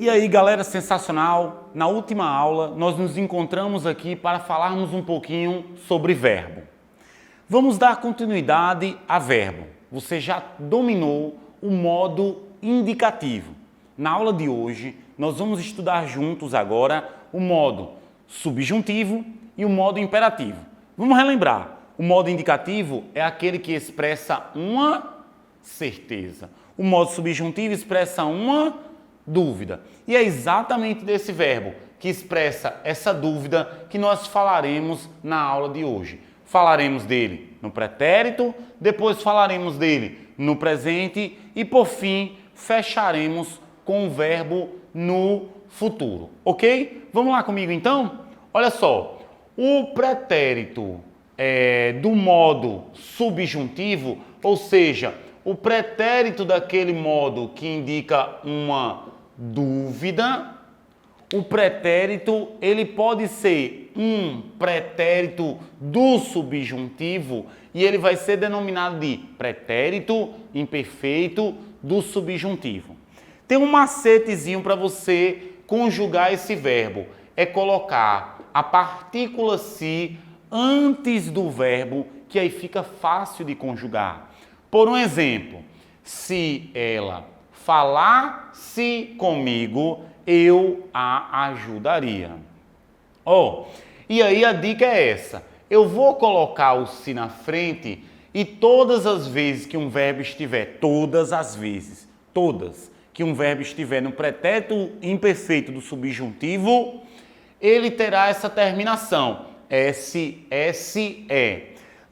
E aí, galera, sensacional! Na última aula, nós nos encontramos aqui para falarmos um pouquinho sobre verbo. Vamos dar continuidade a verbo. Você já dominou o modo indicativo. Na aula de hoje, nós vamos estudar juntos agora o modo subjuntivo e o modo imperativo. Vamos relembrar. O modo indicativo é aquele que expressa uma certeza. O modo subjuntivo expressa uma dúvida. E é exatamente desse verbo que expressa essa dúvida que nós falaremos na aula de hoje. Falaremos dele no pretérito, depois falaremos dele no presente e, por fim, fecharemos com o verbo no futuro. Ok? Vamos lá comigo então? Olha só, o pretérito do modo subjuntivo, ou seja, o pretérito daquele modo que indica uma dúvida, o pretérito ele pode ser um pretérito do subjuntivo e ele vai ser denominado de pretérito imperfeito do subjuntivo. Tem um macetezinho para você conjugar esse verbo, é colocar a partícula se antes do verbo, que aí fica fácil de conjugar. Por um exemplo, se ela falasse comigo, eu a ajudaria. E aí a dica é essa. Eu vou colocar o se na frente e todas as vezes que um verbo estiver, todas que um verbo estiver no pretérito imperfeito do subjuntivo, ele terá essa terminação, S, S, E.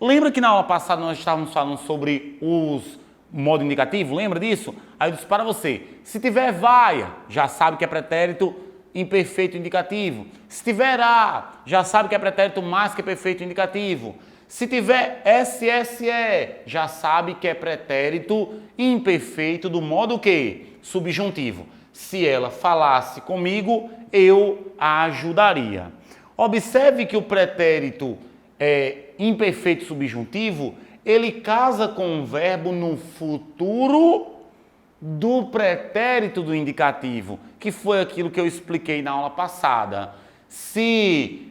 Lembra que na aula passada nós estávamos falando sobre os modo indicativo? Lembra disso? Aí eu disse para você, se tiver vai, já sabe que é pretérito imperfeito indicativo. Se tiver a, já sabe que é pretérito mais que perfeito indicativo. Se tiver SSE, já sabe que é pretérito imperfeito do modo que? Subjuntivo. Se ela falasse comigo, eu a ajudaria. Observe que o pretérito imperfeito subjuntivo, ele casa com o verbo no futuro do pretérito do indicativo, que foi aquilo que eu expliquei na aula passada. Se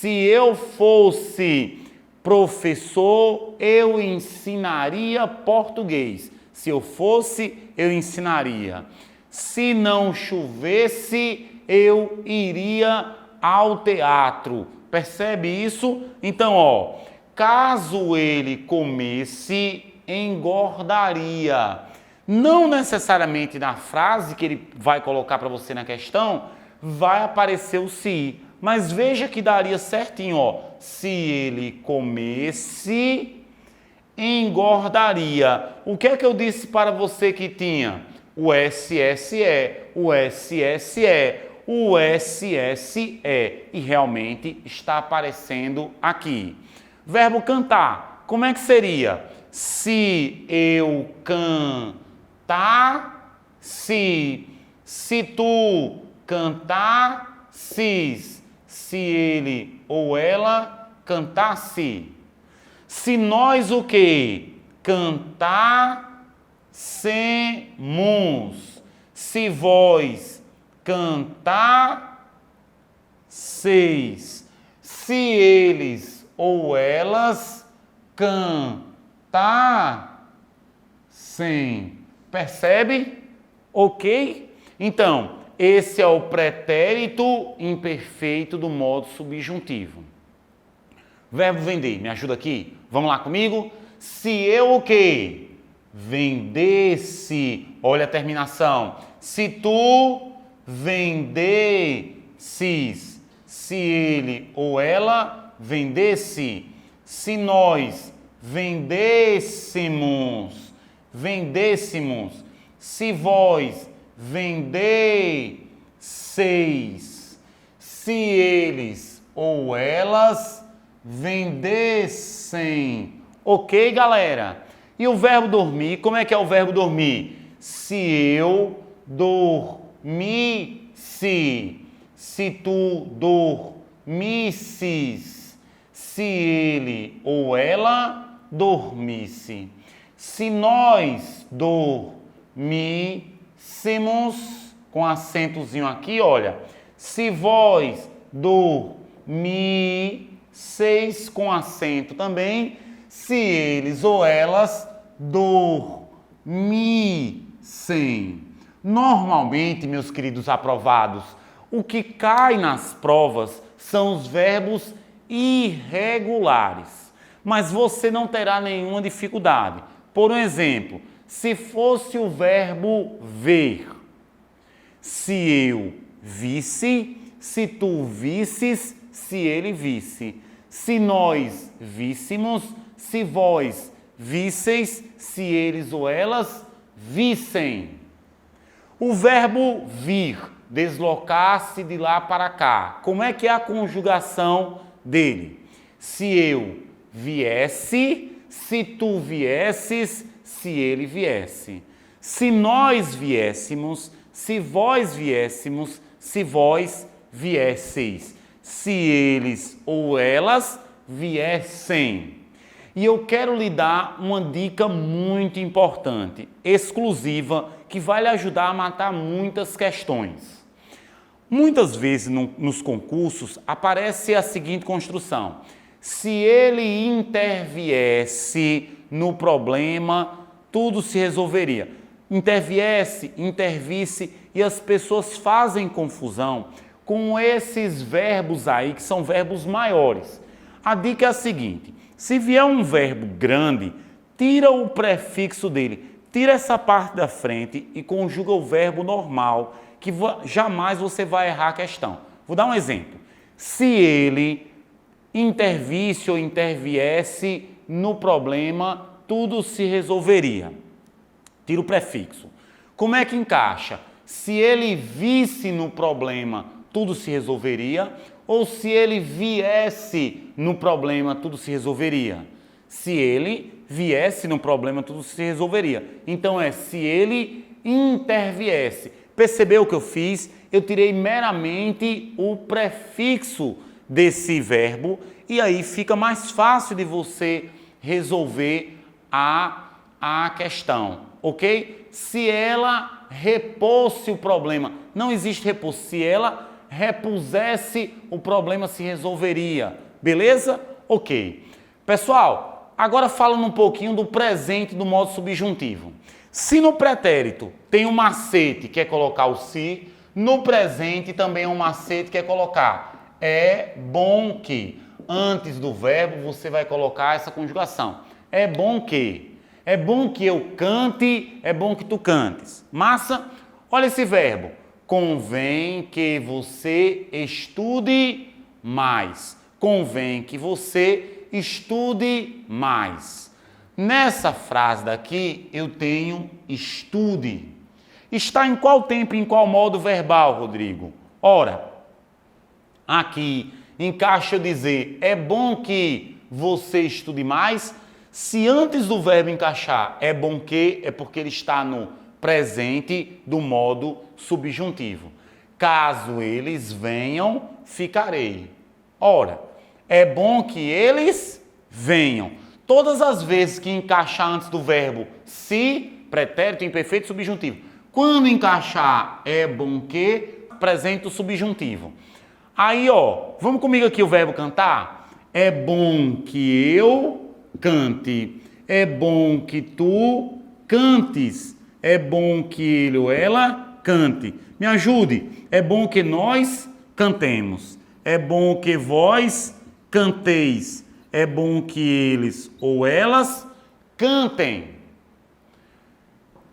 eu fosse professor, eu ensinaria português. Se eu fosse, eu ensinaria. Se não chovesse, eu iria ao teatro. Percebe isso? Então, caso ele comesse, engordaria. Não necessariamente na frase que ele vai colocar para você na questão, vai aparecer o se. Mas veja que daria certinho, se ele comesse, engordaria. O que é que eu disse para você que tinha? O SSE, o SSE, o SSE. E realmente está aparecendo aqui. Verbo cantar, como é que seria? Se eu cantar, se tu cantasses, se ele ou ela cantasse. Se nós o quê? Cantássemos. Se vós cantasseis. Se eles ou elas cantassem. Percebe? Ok? Então, esse é o pretérito imperfeito do modo subjuntivo. Verbo vender, me ajuda aqui? Vamos lá comigo? Se eu o quê? Vendesse. Olha a terminação. Se tu vendesses. Se ele ou ela vendesse. Se nós vendêssemos. Se vós vendesseis. Se eles ou elas vendessem. Ok, galera? E o verbo dormir, como é que é o verbo dormir? Se eu dormisse. Se tu dormisses. Se ele ou ela dormisse. Se nós dormíssemos, com acentozinho aqui, olha. Se vós dormisseis com acento também, se eles ou elas dormissem. Normalmente, meus queridos aprovados, o que cai nas provas são os verbos irregulares. Mas você não terá nenhuma dificuldade. Por um exemplo, se fosse o verbo ver, se eu visse, se tu visses, se ele visse, se nós víssemos, se vós visseis, se eles ou elas vissem. O verbo vir, deslocar-se de lá para cá, como é que é a conjugação dele? Se eu viesse, se tu viesses, se ele viesse. Se nós viéssemos, se vós viéssemos, se vós viesseis. Se eles ou elas viessem. E eu quero lhe dar uma dica muito importante, exclusiva, que vai lhe ajudar a matar muitas questões. Muitas vezes nos concursos aparece a seguinte construção: se ele interviesse no problema, tudo se resolveria. Interviesse, intervisse, e as pessoas fazem confusão com esses verbos aí, que são verbos maiores. A dica é a seguinte: se vier um verbo grande, tira o prefixo dele, tira essa parte da frente e conjuga o verbo normal, que jamais você vai errar a questão. Vou dar um exemplo. Se ele intervisse ou interviesse no problema, tudo se resolveria. Tira o prefixo. Como é que encaixa? Se ele visse no problema, tudo se resolveria, ou se ele viesse no problema, tudo se resolveria? Se ele viesse no problema, tudo se resolveria. Então se ele interviesse. Percebeu o que eu fiz? Eu tirei meramente o prefixo desse verbo e aí fica mais fácil de você resolver a questão, ok? Se ela repousse o problema, não existe repouso. Se ela repusesse, o problema se resolveria, beleza? Ok. Pessoal, agora falando um pouquinho do presente do modo subjuntivo. Se no pretérito tem um macete que é colocar o se, no presente também é um macete que é colocar é bom que. Antes do verbo você vai colocar essa conjugação. É bom que. É bom que eu cante, é bom que tu cantes. Massa? Olha esse verbo. Convém que você estude mais. Convém que você estude mais. Nessa frase daqui eu tenho estude. Está em qual tempo e em qual modo verbal, Rodrigo? Ora, aqui encaixa eu dizer é bom que você estude mais. Se antes do verbo encaixar é bom que, é porque ele está no presente do modo subjuntivo. Caso eles venham, ficarei. Ora, é bom que eles venham. Todas as vezes que encaixar antes do verbo se, pretérito imperfeito subjuntivo. Quando encaixar é bom que, presente o subjuntivo. Aí, vamos comigo aqui o verbo cantar? É bom que eu cante. É bom que tu cantes. É bom que ele ou ela cante. Me ajude. É bom que nós cantemos. É bom que vós canteis. É bom que eles ou elas cantem.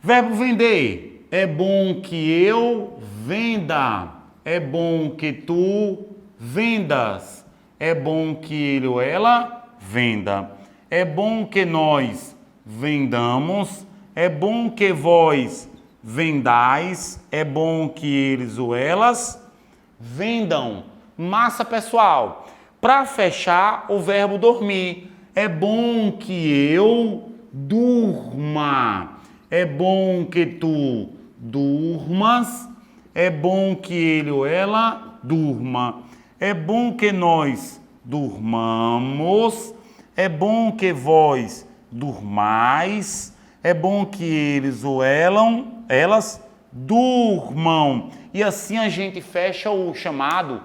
Verbo vender. É bom que eu venda. É bom que tu vendas. É bom que ele ou ela venda. É bom que nós vendamos. É bom que vós vendais. É bom que eles ou elas vendam. Massa, pessoal. Para fechar, o verbo dormir. É bom que eu durma. É bom que tu durmas. É bom que ele ou ela durma. É bom que nós durmamos. É bom que vós durmais. É bom que eles ou elas durmam. E assim a gente fecha o chamado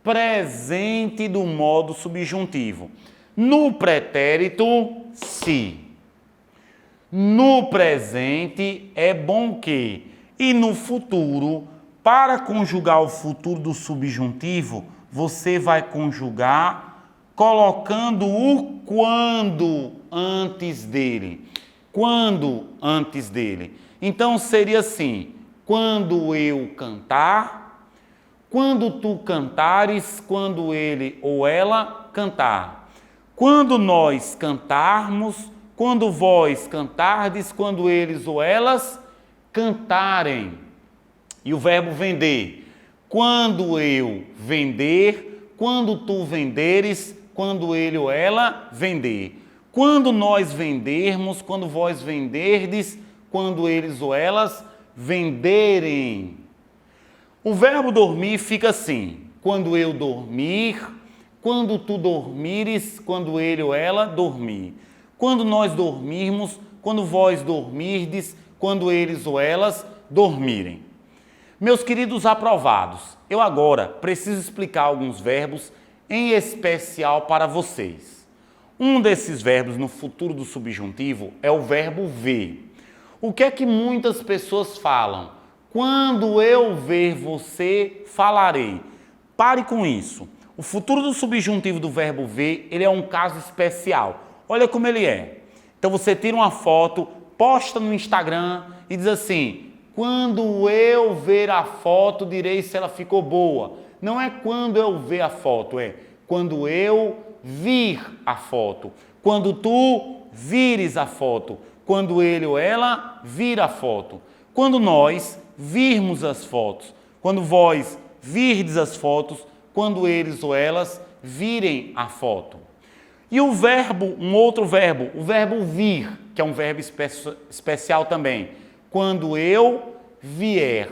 presente do modo subjuntivo. No pretérito, se. No presente é bom que. E no futuro, para conjugar o futuro do subjuntivo, você vai conjugar colocando o quando antes dele. Quando antes dele. Então seria assim: quando eu cantar, quando tu cantares, quando ele ou ela cantar. Quando nós cantarmos, quando vós cantardes, quando eles ou elas cantarem. E o verbo vender. Quando eu vender, quando tu venderes, quando ele ou ela vender. Quando nós vendermos, quando vós venderdes, quando eles ou elas venderem. O verbo dormir fica assim: quando eu dormir, quando tu dormires, quando ele ou ela dormir. Quando nós dormirmos, quando vós dormirdes, quando eles ou elas dormirem. Meus queridos aprovados, eu agora preciso explicar alguns verbos em especial para vocês. Um desses verbos no futuro do subjuntivo é o verbo ver. O que é que muitas pessoas falam? Quando eu ver você, falarei. Pare com isso. O futuro do subjuntivo do verbo ver, ele é um caso especial. Olha como ele é. Então você tira uma foto, posta no Instagram e diz assim: quando eu ver a foto, direi se ela ficou boa. Não é quando eu ver a foto, é quando eu vir a foto. Quando tu vires a foto. Quando ele ou ela vir a foto. Quando nós virmos as fotos. Quando vós virdes as fotos. Quando eles ou elas virem a foto. E o verbo, um outro verbo, o verbo vir, que é um verbo especial também. Quando eu vier.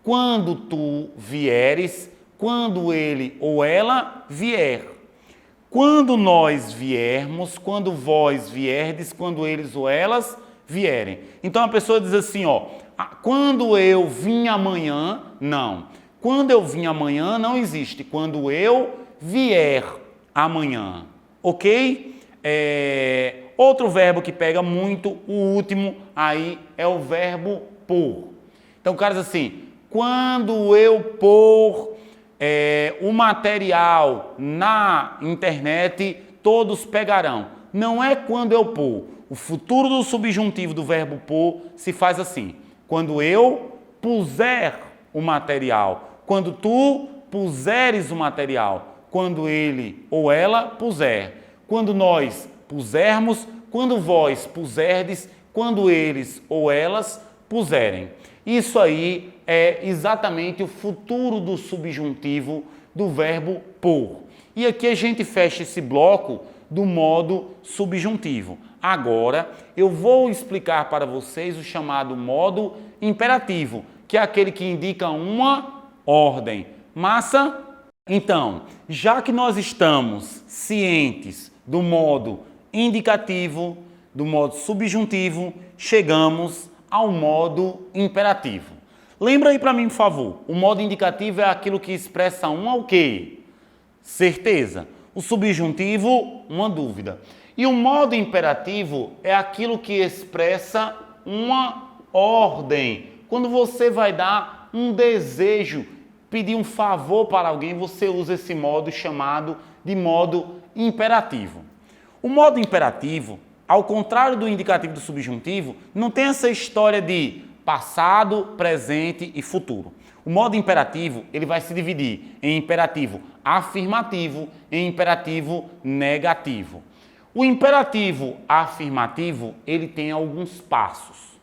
Quando tu vieres, quando ele ou ela vier. Quando nós viermos, quando vós vierdes, quando eles ou elas vierem. Então a pessoa diz assim, ó, quando eu vim amanhã, não. Quando eu vim amanhã não existe. Quando eu vier amanhã. Ok? Outro verbo que pega muito, o último aí é o verbo pôr. Então o cara diz assim, quando eu pôr o material na internet, todos pegarão. Não é quando eu pôr. O futuro do subjuntivo do verbo pôr se faz assim, quando eu puser o material, quando tu puseres o material, quando ele ou ela puser, quando nós pusermos, quando vós puserdes, quando eles ou elas puserem. Isso aí é exatamente o futuro do subjuntivo do verbo pôr. E aqui a gente fecha esse bloco do modo subjuntivo. Agora eu vou explicar para vocês o chamado modo imperativo, que é aquele que indica uma ordem. Massa? Então, já que nós estamos cientes do modo indicativo, do modo subjuntivo, chegamos ao modo imperativo. Lembra aí para mim, por favor, o modo indicativo é aquilo que expressa o quê? Certeza. O subjuntivo, uma dúvida. E o modo imperativo é aquilo que expressa uma ordem. Quando você vai dar um desejo, pedir um favor para alguém, você usa esse modo chamado de modo imperativo. O modo imperativo, ao contrário do indicativo do subjuntivo, não tem essa história de passado, presente e futuro. O modo imperativo, ele vai se dividir em imperativo afirmativo e imperativo negativo. O imperativo afirmativo, ele tem alguns passos.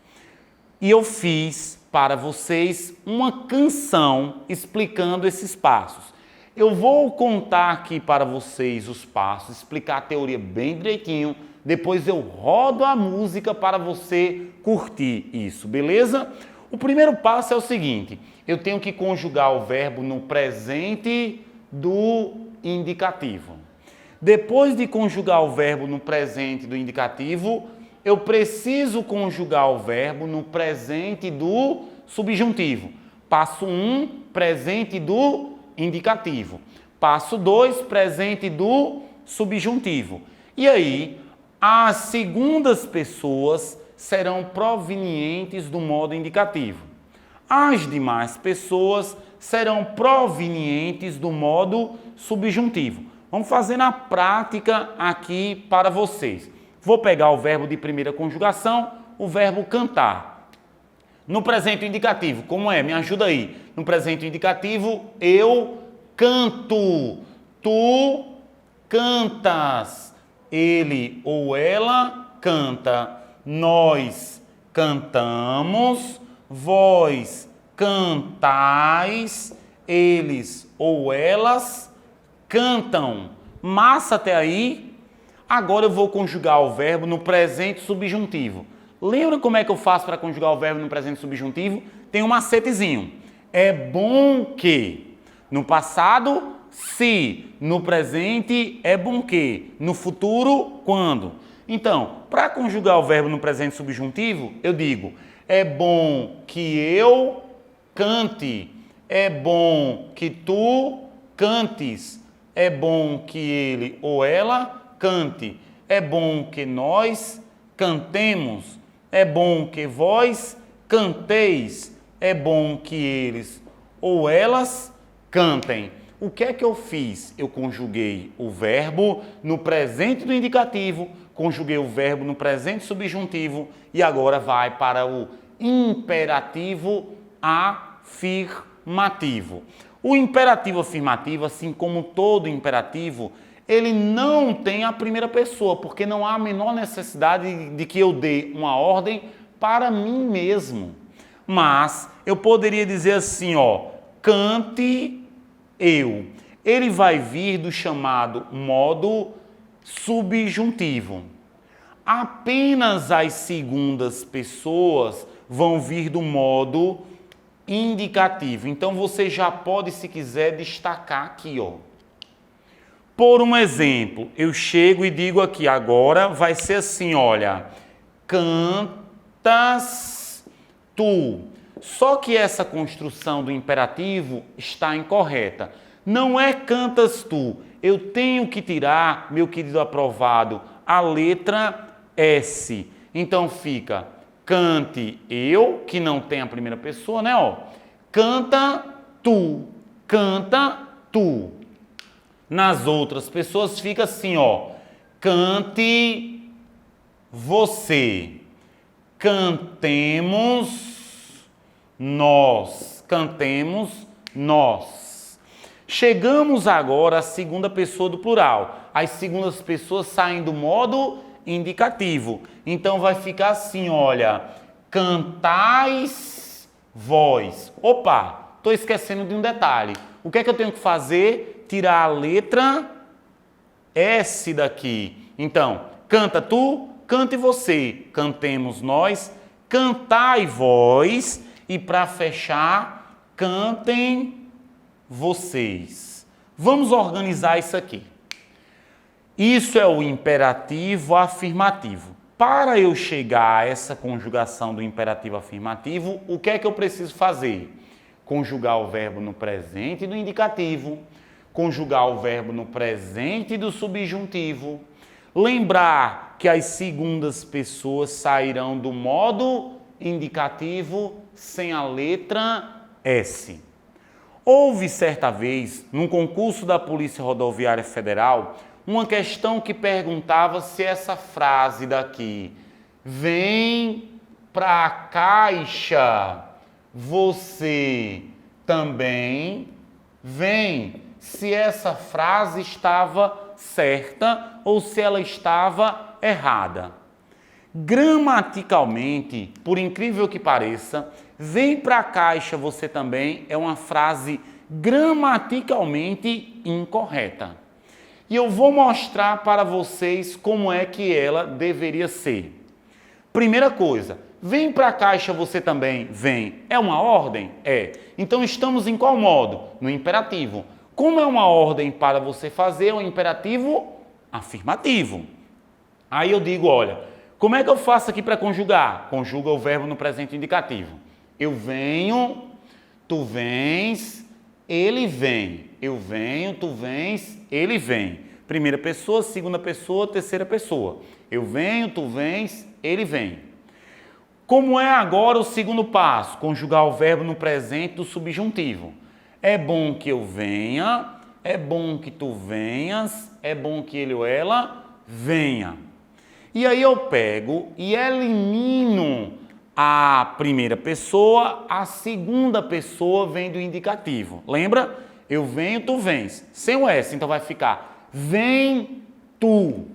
E eu fiz para vocês uma canção explicando esses passos. Eu vou contar aqui para vocês os passos, explicar a teoria bem direitinho, depois eu rodo a música para você curtir isso, beleza? O primeiro passo é o seguinte, eu tenho que conjugar o verbo no presente do indicativo. Depois de conjugar o verbo no presente do indicativo, eu preciso conjugar o verbo no presente do subjuntivo. Passo 1, presente do indicativo. Passo 2, presente do subjuntivo. E aí, as segundas pessoas serão provenientes do modo indicativo. As demais pessoas serão provenientes do modo subjuntivo. Vamos fazer na prática aqui para vocês. Vou pegar o verbo de primeira conjugação, o verbo cantar. No presente indicativo, como é? Me ajuda aí. No presente indicativo, eu canto. Tu cantas. Ele ou ela canta. Nós cantamos. Vós cantais. Eles ou elas cantam. Massa até aí? Agora eu vou conjugar o verbo no presente subjuntivo. Lembra como é que eu faço para conjugar o verbo no presente subjuntivo? Tem um macetezinho. É bom que. No passado, se. No presente, é bom que. No futuro, quando. Então, para conjugar o verbo no presente subjuntivo, eu digo: é bom que eu cante. É bom que tu cantes. É bom que ele ou ela cante. É bom que nós cantemos. É bom que vós canteis. É bom que eles ou elas cantem. O que é que eu fiz? Eu conjuguei o verbo no presente do indicativo, conjuguei o verbo no presente subjuntivo e agora vai para o imperativo afirmativo. O imperativo afirmativo, assim como todo imperativo, ele não tem a primeira pessoa, porque não há a menor necessidade de que eu dê uma ordem para mim mesmo. Mas eu poderia dizer assim, ó, cante eu. Ele vai vir do chamado modo subjuntivo. Apenas as segundas pessoas vão vir do modo indicativo. Então você já pode, se quiser, destacar aqui, ó. Por um exemplo, eu chego e digo aqui, agora vai ser assim, olha, cantas tu. Só que essa construção do imperativo está incorreta. Não é cantas tu. Eu tenho que tirar, meu querido aprovado, a letra S. Então fica cante eu, que não tem a primeira pessoa, né? Ó, canta tu. Canta tu. Nas outras pessoas fica assim, ó, cante você. Cantemos nós. Cantemos nós. Chegamos agora à segunda pessoa do plural. As segundas pessoas saem do modo indicativo. Então vai ficar assim, olha, cantais vós. Opa, estou esquecendo de um detalhe. O que é que eu tenho que fazer? Tirar a letra S daqui. Então, canta tu, cante você. Cantemos nós, cantai vós. E para fechar, cantem vocês. Vamos organizar isso aqui. Isso é o imperativo afirmativo. Para eu chegar a essa conjugação do imperativo afirmativo, o que é que eu preciso fazer? Conjugar o verbo no presente do indicativo, conjugar o verbo no presente do subjuntivo, lembrar que as segundas pessoas sairão do modo indicativo sem a letra S. Houve certa vez, num concurso da Polícia Rodoviária Federal, uma questão que perguntava se essa frase daqui, vem pra caixa, você também vem, se essa frase estava certa ou se ela estava errada. Gramaticalmente, por incrível que pareça, vem pra caixa você também é uma frase gramaticalmente incorreta. E eu vou mostrar para vocês como é que ela deveria ser. Primeira coisa, vem pra caixa você também, vem. É uma ordem? É. Então estamos em qual modo? No imperativo. Como é uma ordem para você fazer, é um imperativo afirmativo. Aí eu digo, olha, Como é que eu faço aqui para conjugar? Conjuga o verbo no presente indicativo. Eu venho, tu vens, ele vem. Eu venho, tu vens, ele vem. Primeira pessoa, segunda pessoa, terceira pessoa. Eu venho, tu vens, ele vem. Como é agora o segundo passo? Conjugar o verbo no presente do subjuntivo. É bom que eu venha, é bom que tu venhas, é bom que ele ou ela venha. E aí eu pego e elimino a primeira pessoa, a segunda pessoa vem do indicativo. Lembra? Eu venho, tu vens. Sem o S, então vai ficar vem tu,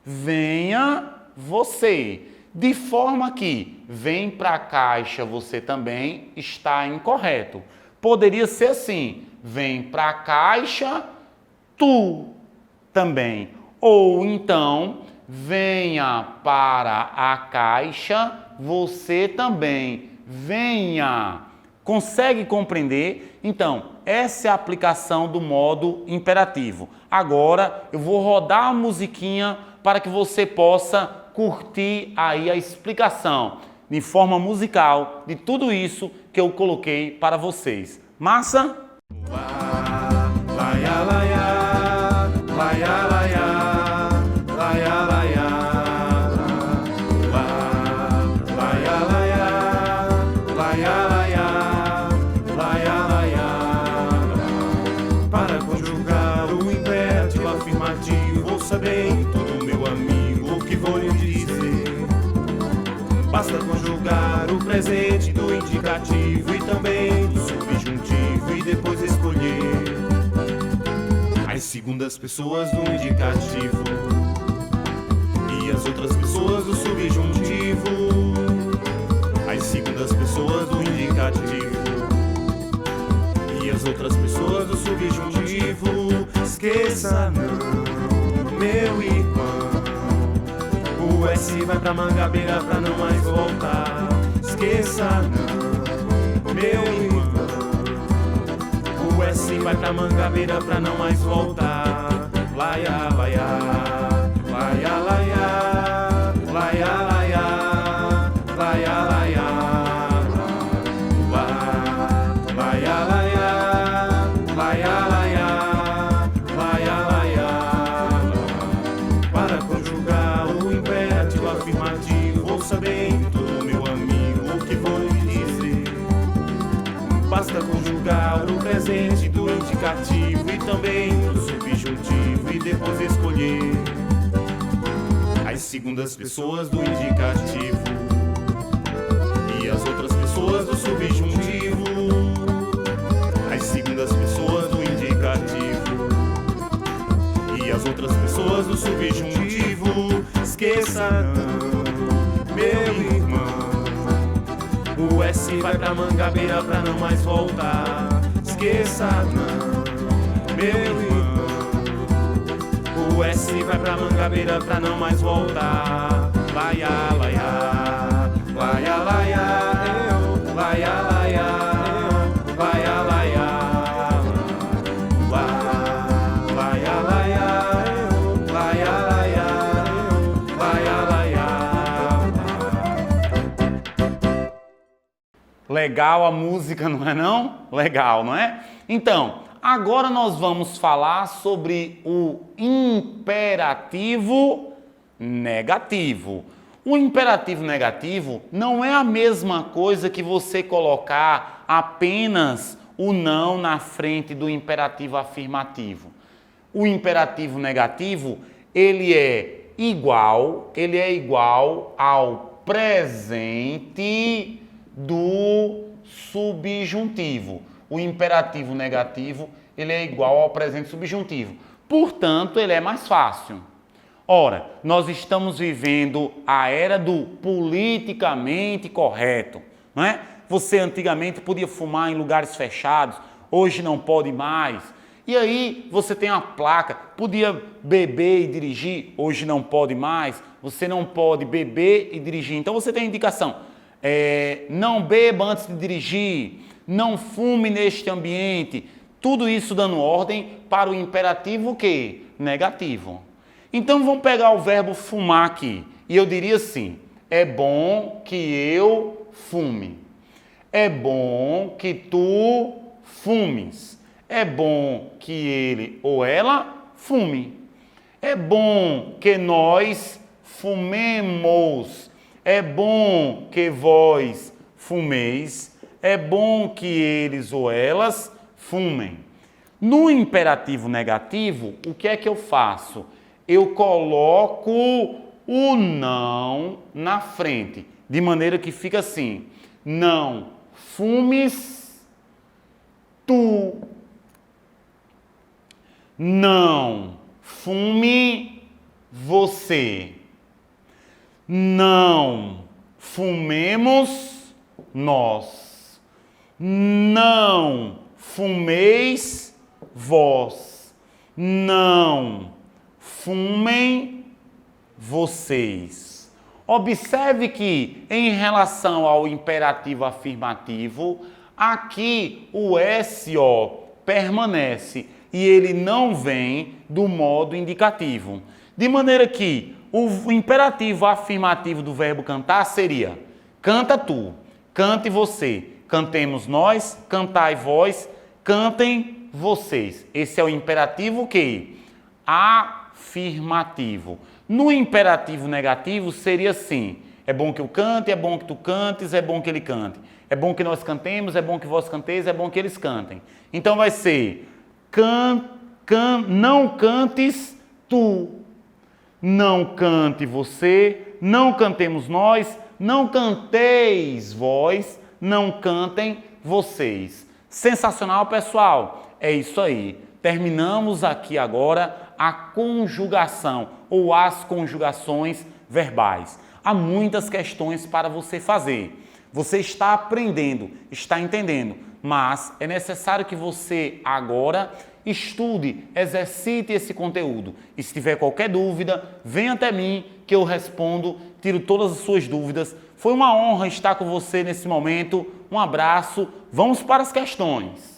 venha você. De forma que vem para a caixa você também está incorreto. Poderia ser assim, vem para a caixa tu também. Ou então, venha para a caixa você também. Venha. Consegue compreender? Então, essa é a aplicação do modo imperativo. Agora, eu vou rodar a musiquinha para que você possa curtir aí a explicação de forma musical de tudo isso que eu coloquei para vocês. Massa? Para conjugar o imperativo afirmativo, ouça bem tudo, meu amigo, o que vou lhe dizer. Basta conjugar o presente do indicativo e também do subjuntivo e depois escolher as segundas pessoas do indicativo e as outras pessoas do subjuntivo. As segundas pessoas do indicativo e as outras pessoas do subjuntivo. Esqueça não, meu irmão, o S vai pra Mangabeira pra não mais voltar. Esqueça não, meu irmão, o S vai pra Mangabeira pra não mais voltar. Laia, laia, laia, laia, laia, laia, laia, laia, laia, laia, laia, laia, laia. Para conjugar o imperativo afirmativo, ouça bem tudo, meu amigo, o que vou lhe dizer. Basta conjugar o presente do indicativo e também do subjuntivo e depois escolher as segundas pessoas do indicativo e as outras pessoas do subjuntivo. As segundas pessoas do indicativo e as outras pessoas do subjuntivo. Esqueça não, meu irmão, o S vai pra Mangabeira pra não mais voltar. Esqueça não, meu irmão, o S vai pra Mangabeira pra não mais voltar. Laia, laia, laia, laia, eu, laia, laia, eu, laia, laia, laia, laia, eu, laia, laia, eu, laia, laia. Legal a música, não é não? Legal, não é? Então, agora nós vamos falar sobre o imperativo negativo. O imperativo negativo não é a mesma coisa que você colocar apenas o não na frente do imperativo afirmativo. O imperativo negativo, ele é igual ao presente do subjuntivo. O imperativo negativo, ele é igual ao presente subjuntivo. Portanto, ele é mais fácil. Ora, nós estamos vivendo a era do politicamente correto, não é? Você antigamente podia fumar em lugares fechados, hoje não pode mais. E aí você tem a placa, podia beber e dirigir, hoje não pode mais. Você não pode beber e dirigir. Então você tem a indicação, não beba antes de dirigir, não fume neste ambiente. Tudo isso dando ordem para o imperativo o quê? Negativo. Então vamos pegar o verbo fumar aqui. E eu diria assim: é bom que eu fume. É bom que tu fumes. É bom que ele ou ela fume. É bom que nós fumemos. É bom que vós fumeis. É bom que eles ou elas fumem. No imperativo negativo, o que é que eu faço? Eu coloco o não na frente, de maneira que fica assim: não fumes tu. Não fume você. Não fumemos nós. Não fumeis vós. Não fumem vocês. Observe que, em relação ao imperativo afirmativo, aqui o SO permanece e ele não vem do modo indicativo. De maneira que o imperativo afirmativo do verbo cantar seria: canta tu, cante você, cantemos nós, cantai vós, cantem vocês. Esse é o imperativo que? Afirmativo. No imperativo negativo seria assim: é bom que eu cante, é bom que tu cantes, é bom que ele cante. É bom que nós cantemos, é bom que vós canteis, é bom que eles cantem. Então vai ser: não cantes tu, não cante você, não cantemos nós, não canteis vós, não cantem vocês. Sensacional, pessoal? É isso aí. Terminamos aqui agora a conjugação ou as conjugações verbais. Há muitas questões para você fazer. Você está aprendendo, está entendendo, mas é necessário que você agora estude, exercite esse conteúdo. E se tiver qualquer dúvida, venha até mim que eu respondo, tiro todas as suas dúvidas. Foi uma honra estar com você nesse momento. Um abraço, vamos para as questões.